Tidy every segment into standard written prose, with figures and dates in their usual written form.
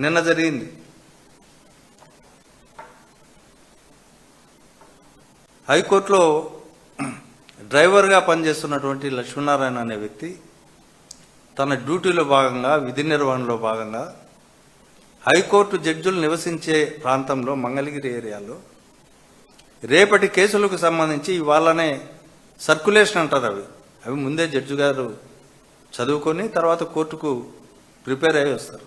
నిన్న జరిగింది. హైకోర్టులో డ్రైవర్గా పనిచేస్తున్నటువంటి లక్ష్మీనారాయణ అనే వ్యక్తి తన డ్యూటీలో భాగంగా విధి నిర్వహణలో భాగంగా హైకోర్టు జడ్జులు నివసించే ప్రాంతంలో మంగళగిరి ఏరియాలో రేపటి కేసులకు సంబంధించి ఇవాళనే సర్క్యులేషన్ అంటారు. అవి ముందే జడ్జి గారు చదువుకొని తర్వాత కోర్టుకు ప్రిపేర్ అయ్యి వస్తారు.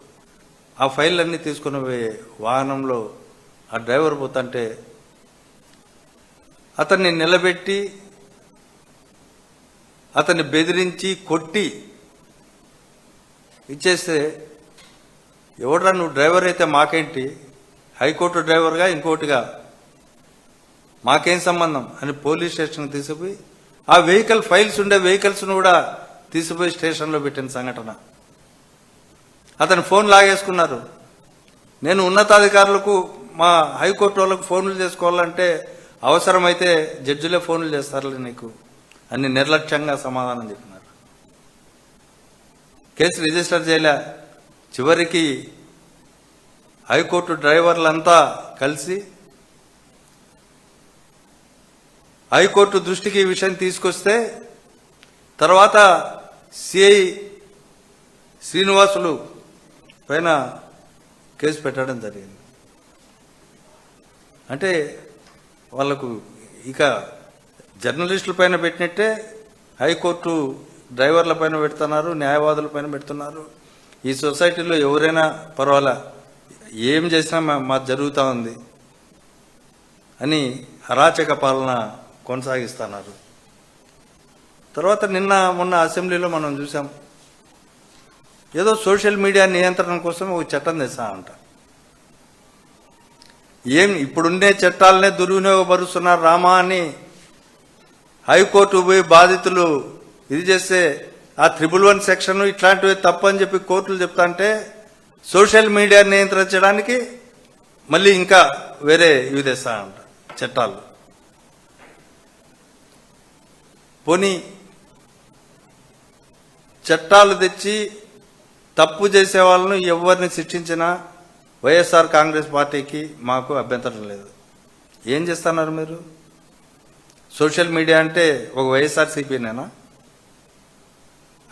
ఆ ఫైల్ అన్నీ తీసుకుని పోయే వాహనంలో ఆ డ్రైవర్ పోతుంటే అతన్ని నిలబెట్టి అతన్ని బెదిరించి కొట్టి ఇచ్చేస్తే, ఎవడరా నువ్వు డ్రైవర్ అయితే మాకేంటి, హైకోర్టు డ్రైవర్గా ఇంకోటిగా మాకేం సంబంధం అని పోలీస్ స్టేషన్కి తీసుకుపోయి ఆ వెహికల్ ఫైల్స్ ఉండే వెహికల్స్ను కూడా తీసుకుపోయి స్టేషన్లో పెట్టిన సంఘటన. అతని ఫోన్ లాగేసుకున్నారు. నేను ఉన్నతాధికారులకు మా హైకోర్టు వాళ్ళకు ఫోన్లు చేసుకోవాలంటే అవసరమైతే జడ్జిలే ఫోన్లు చేస్తారులే నీకు అని నిర్లక్ష్యంగా సమాధానం చెప్పినారు. కేసు రిజిస్టర్ చేయలే. చివరికి హైకోర్టు డ్రైవర్లంతా కలిసి హైకోర్టు దృష్టికి ఈ విషయం తీసుకొస్తే తర్వాత సిఐ శ్రీనివాసులు పైన కేసు పెట్టడం జరిగింది. అంటే వాళ్లకు ఇక జర్నలిస్టుల పైన పెట్టినట్టే హైకోర్టు డ్రైవర్ల పైన పెడుతున్నారు, న్యాయవాదుల పైన పెడుతున్నారు. ఈ సొసైటీలో ఎవరైనా పర్వాలా, ఏం చేసినా మా జరుగుతూ ఉంది అని అరాచక పాలన కొనసాగిస్తున్నారు. తర్వాత నిన్న మొన్న అసెంబ్లీలో మనం చూసాం, ఏదో సోషల్ మీడియా నియంత్రణ కోసం ఒక చట్టం తెస్తామంట. ఏం ఇప్పుడుండే చట్టాలనే దుర్వినియోగపరుస్తున్నారు రామా అని హైకోర్టు పోయి బాధితులు ఇది చేస్తే ఆ 111 సెక్షన్ ఇట్లాంటివి తప్పని చెప్పి కోర్టులు చెప్తా అంటే సోషల్ మీడియా నియంత్రించడానికి మళ్ళీ ఇంకా వేరే ఇవి తెస్తానంట చట్టాలు. పోనీ చట్టాలు తెచ్చి తప్పు చేసే వాళ్ళను ఎవరిని శిక్షించినా వైఎస్ఆర్ కాంగ్రెస్ పార్టీకి మాకు అభ్యంతరం లేదు. ఏం చేస్తున్నారు మీరు? సోషల్ మీడియా అంటే ఒక వైఎస్ఆర్సీపీనేనా?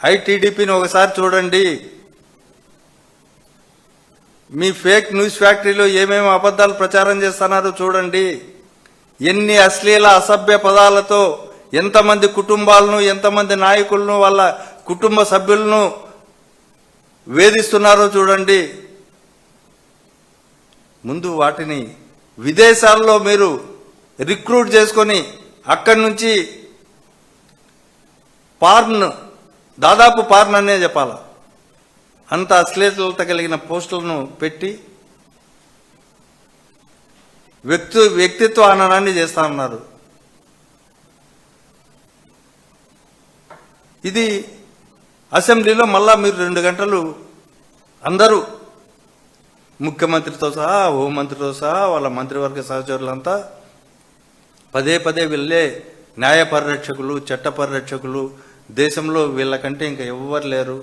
ఐటీడీపీని ఒకసారి చూడండి. మీ ఫేక్ న్యూస్ ఫ్యాక్టరీలో ఏమేమి అబద్ధాలు ప్రచారం చేస్తున్నారో చూడండి. ఎన్ని అశ్లీల అసభ్య పదాలతో ఎంతమంది కుటుంబాలను, ఎంతమంది నాయకులను, వాళ్ళ కుటుంబ సభ్యులను వేధిస్తున్నారో చూడండి. ముందు వాటిని విదేశాల్లో మీరు రిక్రూట్ చేసుకొని అక్కడి నుంచి దాదాపు పార్న్ అనే చెప్పాల, అంత అశ్లీలత కలిగిన పోస్టులను పెట్టి వ్యక్తిత్వ హననాన్ని చేస్తా ఉన్నారు. ఇది అసెంబ్లీలో మళ్ళా మీరు 2 గంటలు అందరూ ముఖ్యమంత్రితో సహా, హోంమంత్రితో సహా, వాళ్ళ మంత్రివర్గ సహచరులంతా పదే పదే వీళ్ళే న్యాయ పరిరక్షకులు, చట్ట పరిరక్షకులు, దేశంలో వీళ్ళకంటే ఇంకా ఎవ్వరు లేరు,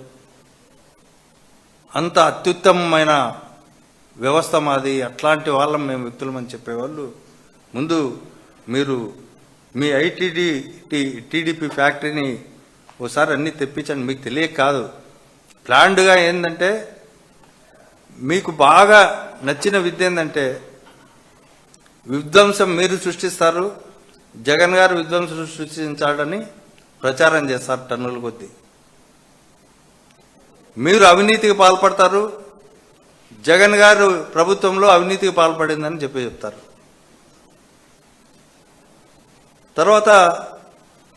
అంత అత్యుత్తమమైన వ్యవస్థ మాది, అట్లాంటి వాళ్ళం మేము వ్యక్తులమని చెప్పేవాళ్ళు. ముందు మీరు మీ టీడీపీ ఫ్యాక్టరీని ఒకసారి అన్నీ తెప్పించండి. మీకు తెలియక కాదు, ప్లాన్డ్గా ఏంటంటే మీకు బాగా నచ్చిన విద్య ఏంటంటే విధ్వంసం మీరు సృష్టిస్తారు, జగన్ గారు విధ్వంసం సృష్టించాడని ప్రచారం చేస్తారు టన్నుల కొద్దీ. మీరు అవినీతికి పాల్పడతారు, జగన్ గారు ప్రభుత్వంలో అవినీతికి పాల్పడిందని చెప్తారు. తర్వాత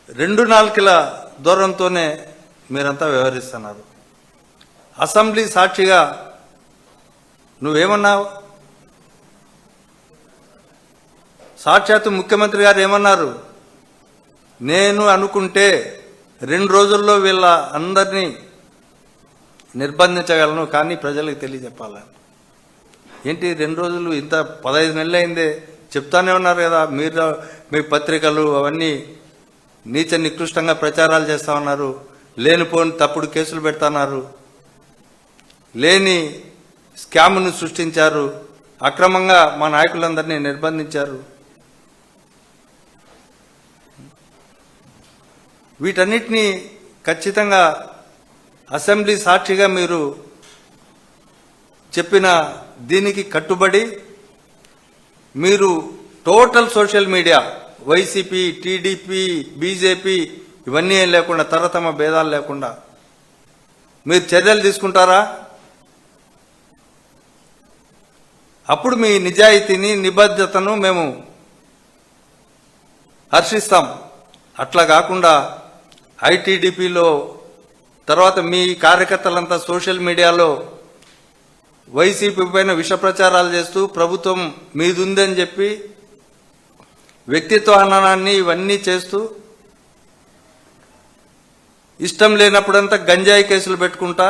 2 నాలుకల దూరంతోనే మీరంతా వ్యవహరిస్తున్నారు. అసెంబ్లీ సాక్షిగా నువ్వేమన్నావు? సాక్షాత్తు ముఖ్యమంత్రి గారు ఏమన్నారు? నేను అనుకుంటే 2 రోజుల్లో వీళ్ళ అందరినీ నిర్బంధించగలను, కానీ ప్రజలకు తెలియజెప్పాల. ఏంటి 2 రోజులు? ఇంత 15 నెలలు అయిందే చెప్తానే ఉన్నారు కదా. మీరు మీ పత్రికలు అవన్నీ నీచ నికృష్టంగా ప్రచారాలు చేస్తా ఉన్నారు, లేనిపోని తప్పుడు కేసులు పెడతాన్నారు, లేని స్కామ్ను సృష్టించారు, అక్రమంగా మా నాయకులందరినీ నిర్బంధించారు. వీటన్నిటినీ ఖచ్చితంగా అసెంబ్లీ సాక్షిగా మీరు చెప్పిన దీనికి కట్టుబడి మీరు total social media YCP, TDP, BJP ఇవన్నీ ఏం లేకుండా తరతమ భేదాలు లేకుండా మీరు చర్యలు తీసుకుంటారా? అప్పుడు మీ నిజాయితీని, నిబద్ధతను మేము హర్షిస్తాం. అట్లా కాకుండా ఐటీడీపీలో తర్వాత మీ కార్యకర్తలంతా సోషల్ మీడియాలో వైసీపీ పైన విష ప్రచారాలు చేస్తూ ప్రభుత్వం మీదుందని చెప్పి వ్యక్తిత్వ హననాన్ని ఇవన్నీ చేస్తూ ఇష్టం లేనప్పుడంతా గంజాయి కేసులు పెట్టుకుంటా,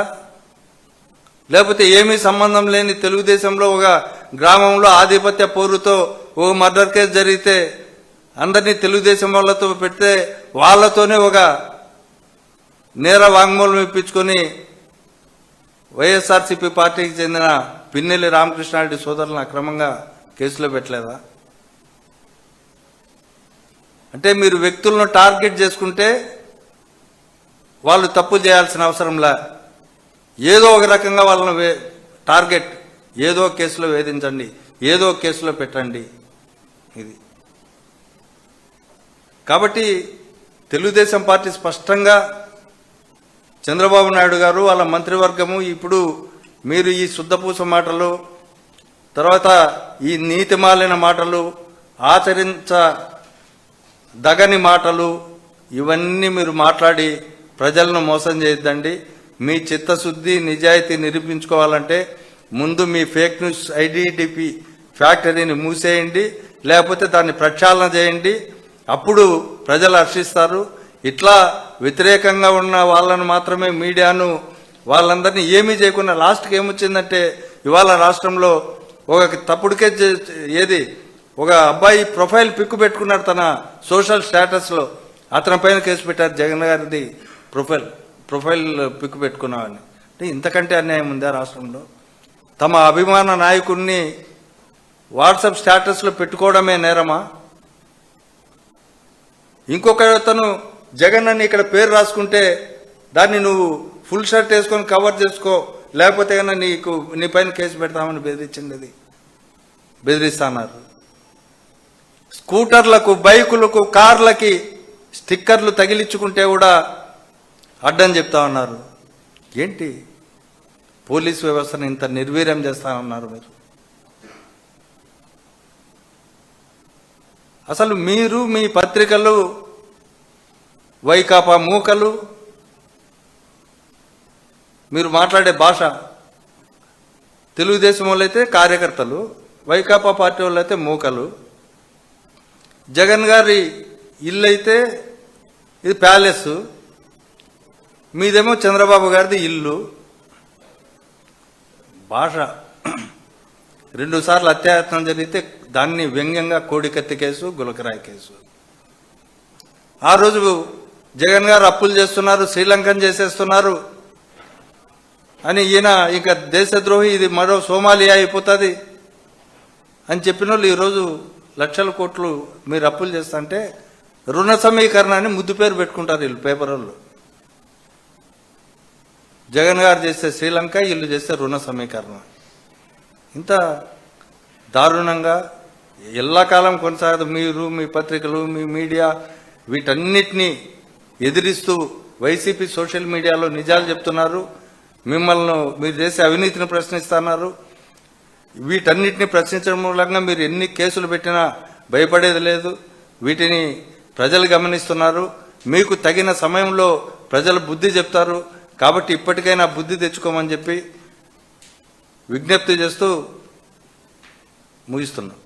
లేకపోతే ఏమీ సంబంధం లేని తెలుగుదేశంలో ఒక గ్రామంలో ఆధిపత్య పోరుతో ఓ మర్డర్ కేసు జరిగితే అందరినీ తెలుగుదేశం వాళ్ళతో పెడితే వాళ్ళతోనే ఒక నేర వాంగ్మూలం ఇప్పించుకొని వైఎస్ఆర్సీపీ పార్టీకి చెందిన పిన్నెల్లి రామకృష్ణారెడ్డి సోదరులను అక్రమంగా కేసులో పెట్టలేదా? అంటే మీరు వ్యక్తులను టార్గెట్ చేసుకుంటే వాళ్ళు తప్పు చేయాల్సిన అవసరంలా ఏదో ఒక రకంగా వాళ్ళని టార్గెట్ ఏదో కేసులో వేధించండి, ఏదో కేసులో పెట్టండి. ఇది కాబట్టి తెలుగుదేశం పార్టీ స్పష్టంగా చంద్రబాబు నాయుడు గారు వాళ్ళ మంత్రివర్గము ఇప్పుడు మీరు ఈ శుద్ధపూస మాటలు, తర్వాత ఈ నీతిమాలిన మాటలు, ఆచరించదగని మాటలు ఇవన్నీ మీరు మాట్లాడి ప్రజలను మోసం చేయొద్దండి. మీ చిత్తశుద్ధి, నిజాయితీ నిరూపించుకోవాలంటే ముందు మీ ఫేక్ న్యూస్ ఐడీడీపీ ఫ్యాక్టరీని మూసేయండి, లేకపోతే దాన్ని ప్రక్షాళన చేయండి. అప్పుడు ప్రజలు హర్షిస్తారు. ఇట్లా వ్యతిరేకంగా ఉన్న వాళ్ళను మాత్రమే మీడియాను వాళ్ళందరినీ ఏమీ చేయకుండా లాస్ట్కి ఏమొచ్చిందంటే ఇవాళ రాష్ట్రంలో ఒక తప్పుడుకే ఏది ఒక అబ్బాయి ప్రొఫైల్ పిక్ పెట్టుకున్నాడు తన సోషల్ స్టేటస్లో, అతని పైన కేసు పెట్టారు. జగన్ గారిది ప్రొఫైల్ పిక్ పెట్టుకున్నామని. అంటే ఇంతకంటే అన్యాయం ఉందా రాష్ట్రంలో? తమ అభిమాన నాయకుడిని వాట్సాప్ స్టేటస్లో పెట్టుకోవడమే నేరమా? ఇంకొక అతను జగన్ అని ఇక్కడ పేరు రాసుకుంటే దాన్ని నువ్వు ఫుల్ షర్ట్ వేసుకొని కవర్ చేసుకో, లేకపోతే కన్నా నీ పైన కేసు పెడతామని బెదిరించింది. బెదిరిస్తున్నారు. స్కూటర్లకు, బైకులకు, కార్లకి స్టిక్కర్లు తగిలించుకుంటే కూడా అడ్డం చెప్తా ఉన్నారు. ఏంటి పోలీస్ వ్యవస్థను ఇంత నిర్వీర్యం చేస్తానన్నారు మీరు? అసలు మీరు మీ పత్రికలు వైకాపా మూకలు, మీరు మాట్లాడే భాష తెలుగుదేశం వాళ్ళైతే కార్యకర్తలు, వైకాపా పార్టీ వాళ్ళైతే మూకలు. జగన్ గారి ఇల్లు అయితే ఇది ప్యాలెస్, మీదేమో చంద్రబాబు గారిది ఇల్లు. భాష 2 సార్లు అత్యాయత్నం జరిగితే దాన్ని వ్యంగ్యంగా కోడికత్తి కేసు, గులకరాయి కేసు. ఆ రోజు జగన్ గారు అప్పులు చేస్తున్నారు, శ్రీలంకన్ చేసేస్తున్నారు అని ఈయన ఇంకా దేశద్రోహి, ఇది మరో సోమాలియా అయిపోతుంది అని చెప్పిన వాళ్ళు ఈరోజు లక్షల కోట్లు మీరు అప్పులు చేస్తుంటే రుణ సమీకరణాన్ని ముద్దు పేరు పెట్టుకుంటారు వీళ్ళు పేపర్ వాళ్ళు. జగన్ గారు చేస్తే శ్రీలంక, వీళ్ళు చేస్తే రుణ సమీకరణ. ఇంత దారుణంగా ఎల్లకాలం కొనసాగదు. మీరు, మీ పత్రికలు, మీ మీడియా వీటన్నిటినీ ఎదిరిస్తూ వైసీపీ సోషల్ మీడియాలో నిజాలు చెప్తున్నారు. మిమ్మల్ని మీరు చేసే అవినీతిని ప్రశ్నిస్తున్నారు. వీటన్నిటిని ప్రశ్నించడం మూలంగా మీరు ఎన్ని కేసులు పెట్టినా భయపడేది లేదు. వీటిని ప్రజలు గమనిస్తున్నారు. మీకు తగిన సమయంలో ప్రజలు బుద్ధి చెప్తారు. కాబట్టి ఇప్పటికైనా బుద్ధి తెచ్చుకోమని చెప్పి విజ్ఞప్తి చేస్తూ ముగిస్తున్నాం.